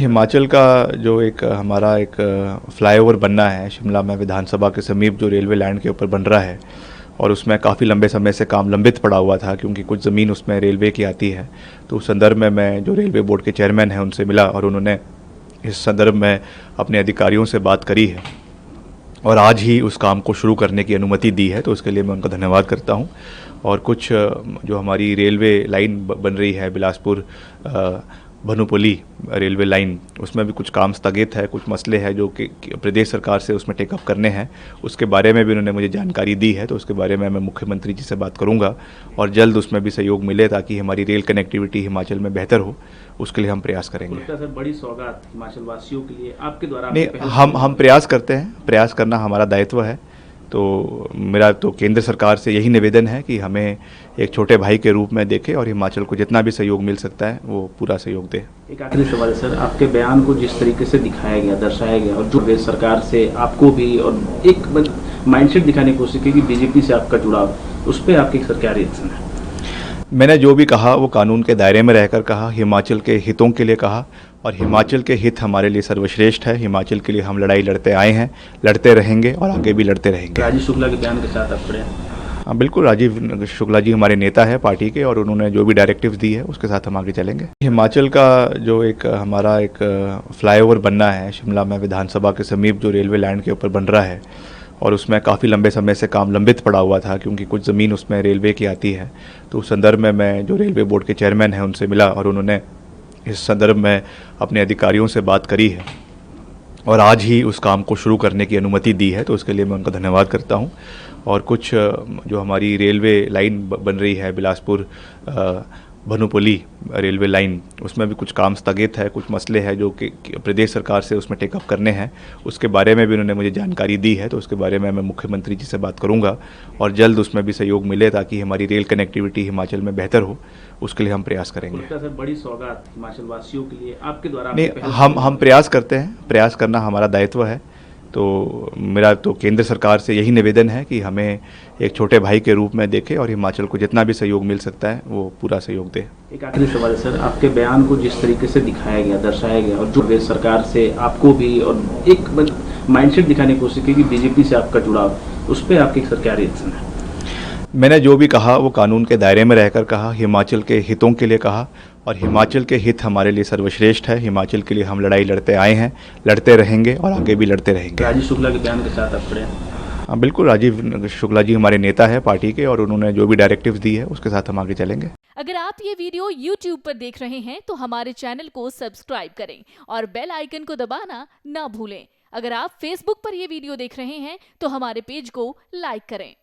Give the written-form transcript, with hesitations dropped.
हिमाचल का जो एक हमारा एक फ्लाईओवर बनना है शिमला में विधानसभा के समीप जो रेलवे लैंड के ऊपर बन रहा है और उसमें काफ़ी लंबे समय से काम लंबित पड़ा हुआ था क्योंकि कुछ ज़मीन उसमें रेलवे की आती है। तो उस संदर्भ में मैं जो रेलवे बोर्ड के चेयरमैन हैं उनसे मिला और उन्होंने इस संदर्भ में अपने अधिकारियों से बात करी है और आज ही उस काम को शुरू करने की अनुमति दी है। तो उसके लिए मैं उनका धन्यवाद करता हूँ। और कुछ जो हमारी रेलवे लाइन बन रही है बिलासपुर भनुपली रेलवे लाइन, उसमें भी कुछ काम स्थगित है, कुछ मसले हैं जो कि प्रदेश सरकार से उसमें टेकअप करने हैं। उसके बारे में भी उन्होंने मुझे जानकारी दी है। तो उसके बारे में मैं मुख्यमंत्री जी से बात करूंगा और जल्द उसमें भी सहयोग मिले ताकि हमारी रेल कनेक्टिविटी हिमाचल में बेहतर हो। उसके लिए हम प्रयास करेंगे। सर, बड़ी सौगात हिमाचल वासियों के लिए आपके द्वारा नहीं, हम प्रयास करते हैं, प्रयास करना हमारा दायित्व है। तो मेरा तो केंद्र सरकार से यही निवेदन है कि हमें एक छोटे भाई के रूप में देखे और हिमाचल को जितना भी सहयोग मिल सकता है वो पूरा सहयोग दे। एक आखिरी सवाल है सर, आपके बयान को जिस तरीके से दिखाया गया, दर्शाया गया और जो प्रदेश सरकार से आपको भी और एक माइंडसेट दिखाने की कोशिश की कि बीजेपी से आपका जुड़ाव, उस पर आपकी सर क्या रिएक्शन है? मैंने जो भी कहा वो कानून के दायरे में रहकर कहा, हिमाचल के हितों के लिए कहा और हिमाचल के हित हमारे लिए सर्वश्रेष्ठ है। हिमाचल के लिए हम लड़ाई लड़ते आए हैं, लड़ते रहेंगे और आगे भी लड़ते रहेंगे। राजीव शुक्ला के बयान के साथ आप खड़े हैं? हाँ बिल्कुल, राजीव शुक्ला जी हमारे नेता है पार्टी के और उन्होंने जो भी डायरेक्टिव्स दी है उसके साथ हम आगे चलेंगे। हिमाचल का जो एक हमारा एक फ्लाईओवर बनना है शिमला में विधानसभा के समीप जो रेलवे लैंड के ऊपर बन रहा है और उसमें काफ़ी लंबे समय से काम लंबित पड़ा हुआ था क्योंकि कुछ ज़मीन उसमें रेलवे की आती है। तो उस संदर्भ में मैं जो रेलवे बोर्ड के चेयरमैन हैं उनसे मिला और उन्होंने इस संदर्भ में अपने अधिकारियों से बात करी है और आज ही उस काम को शुरू करने की अनुमति दी है। तो उसके लिए मैं उनका धन्यवाद करता हूँ। और कुछ जो हमारी रेलवे लाइन बन रही है बिलासपुर भनुपली रेलवे लाइन, उसमें भी कुछ काम स्थगित है, कुछ मसले हैं जो कि प्रदेश सरकार से उसमें टेकअप करने हैं। उसके बारे में भी उन्होंने मुझे जानकारी दी है। तो उसके बारे में मैं मुख्यमंत्री जी से बात करूंगा और जल्द उसमें भी सहयोग मिले ताकि हमारी रेल कनेक्टिविटी हिमाचल में बेहतर हो। उसके लिए हम प्रयास करेंगे। सर, बड़ी सौगात हिमाचल वासियों के लिए आपके द्वारा नहीं, हम प्रयास करते हैं, प्रयास करना हमारा दायित्व है। तो मेरा तो केंद्र सरकार से यही निवेदन है कि हमें एक छोटे भाई के रूप में देखे और हिमाचल को जितना भी सहयोग मिल सकता है वो पूरा सहयोग दे। एक आखिरी सवाल है सर, आपके बयान को जिस तरीके से दिखाया गया, दर्शाया गया और जो प्रदेश सरकार से आपको भी और एक माइंडसेट दिखाने की कोशिश की कि बीजेपी से आपका जुड़ाव, उस पर आपकी सर क्या रिएक्शन है? मैंने जो भी कहा वो कानून के दायरे में रहकर कहा, हिमाचल के हितों के लिए कहा और हिमाचल के हित हमारे लिए सर्वश्रेष्ठ है। हिमाचल के लिए हम लड़ाई लड़ते आए हैं, लड़ते रहेंगे और आगे भी लड़ते रहेंगे। राजीव शुक्ला के बयान के साथ आप खड़े हैं? हाँ बिल्कुल, राजीव शुक्ला जी हमारे नेता है पार्टी के और उन्होंने जो भी डायरेक्टिव्स दी है उसके साथ हम आगे चलेंगे। अगर आप ये वीडियो YouTube पर देख रहे हैं तो हमारे चैनल को सब्सक्राइब करें और बेल आइकन को दबाना ना भूलें। अगर आप Facebook पर ये वीडियो देख रहे हैं तो हमारे पेज को लाइक करें।